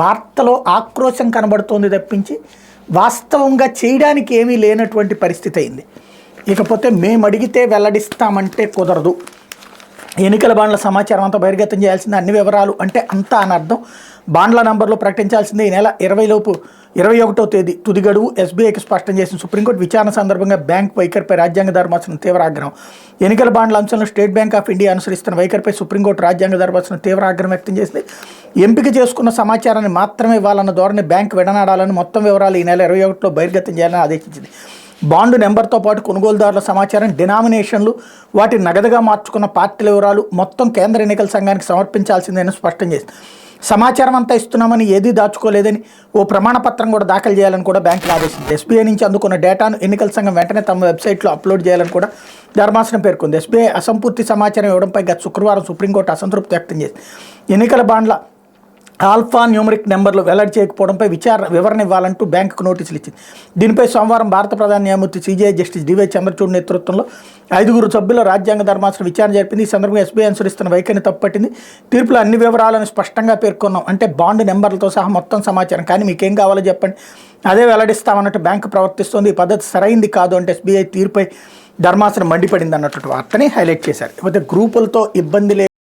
వార్తలో ఆక్రోశం కనబడుతోంది తప్పించి వాస్తవంగా చేయడానికి ఏమీ లేనటువంటి పరిస్థితి అయింది. ఇకపోతే మేము అడిగితే వెల్లడిస్తామంటే కుదరదు, ఎన్నికల బాండ్ల సమాచారం అంతా బహిర్గతం చేయాల్సిందే, అన్ని వివరాలు అంటే అంతా అని అర్థం. బాండ్ల నంబర్లు ప్రకటించాల్సిందే, ఈ నెల 21వ తేదీ తుది గడువు ఎస్బీఐకి స్పష్టం చేసిన సుప్రీంకోర్టు. విచారణ సందర్భంగా బ్యాంక్ వైఖరిపై రాజ్యాంగ ధర్మాసనం తీవ్ర ఆగ్రహం. ఎన్నికల బాండ్ల అంశంలో స్టేట్ బ్యాంక్ ఆఫ్ ఇండియా అనుసరిస్తున్న వైఖరిపై సుప్రీంకోర్టు రాజ్యాంగ ధర్మాసనం తీవ్ర ఆగ్రహం వ్యక్తం చేసింది. ఎంపిక చేసుకున్న సమాచారాన్ని మాత్రమే ఇవ్వాలన్న ధోరణి బ్యాంక్ విడనాడాలని, మొత్తం వివరాలు ఈ నెల 21లో బహిర్గతం చేయాలని ఆదేశించింది. బాండు నెంబర్తో పాటు కొనుగోలుదారుల సమాచారం, డినామినేషన్లు, వాటిని నగదుగా మార్చుకున్న పార్టీల వివరాలు మొత్తం కేంద్ర ఎన్నికల సంఘానికి సమర్పించాల్సిందని స్పష్టం చేసింది. సమాచారం అంతా ఇస్తున్నామని ఏదీ దాచుకోలేదని, ఓ ప్రమాణ పత్రం కూడా దాఖలు చేయాలని కూడా బ్యాంకులు ఆదేశించింది. ఎస్బీఐ నుంచి అందుకున్న డేటాను ఎన్నికల సంఘం వెంటనే తమ వెబ్సైట్లో అప్లోడ్ చేయాలని కూడా ధర్మాసనం పేర్కొంది. ఎస్బీఐ అసంపూర్తి సమాచారం ఇవ్వడంపై గత శుక్రవారం సుప్రీంకోర్టు అసంతృప్తి వ్యక్తం చేసింది. ఎన్నికల బాండ్ల ఆల్ఫా న్యూమరిక్ నెంబర్లు వెల్లడి చేయకపోవడంపై వివరణ ఇవ్వాలంటూ బ్యాంకుకు నోటీసులు ఇచ్చింది. దీనిపై సోమవారం భారత ప్రధాన న్యాయమూర్తి సీజీఐ జస్టిస్ డివై చంద్రచూడ్ నేతృత్వంలో 5 సభ్యుల రాజ్యాంగ ధర్మాసనం విచారణ జరిపింది. ఈ సందర్భంగా ఎస్బీఐ అనుసరిస్తున్న వైఖరిని తప్పుపట్టింది. తీర్పులో అన్ని వివరాలను స్పష్టంగా పేర్కొన్నాం, అంటే బాండ్ నెంబర్లతో సహా మొత్తం సమాచారం, కానీ మీకేం కావాలో చెప్పండి, అదే వెల్లడిస్తామన్నట్టు బ్యాంకు ప్రవర్తిస్తోంది. ఈ పద్ధతి సరైంది కాదు అంటే ఎస్బీఐ తీర్పై ధర్మాసనం మండిపడింది అన్నట్టు వార్తని హైలైట్ చేశారు. ఇకపోతే గ్రూపులతో ఇబ్బంది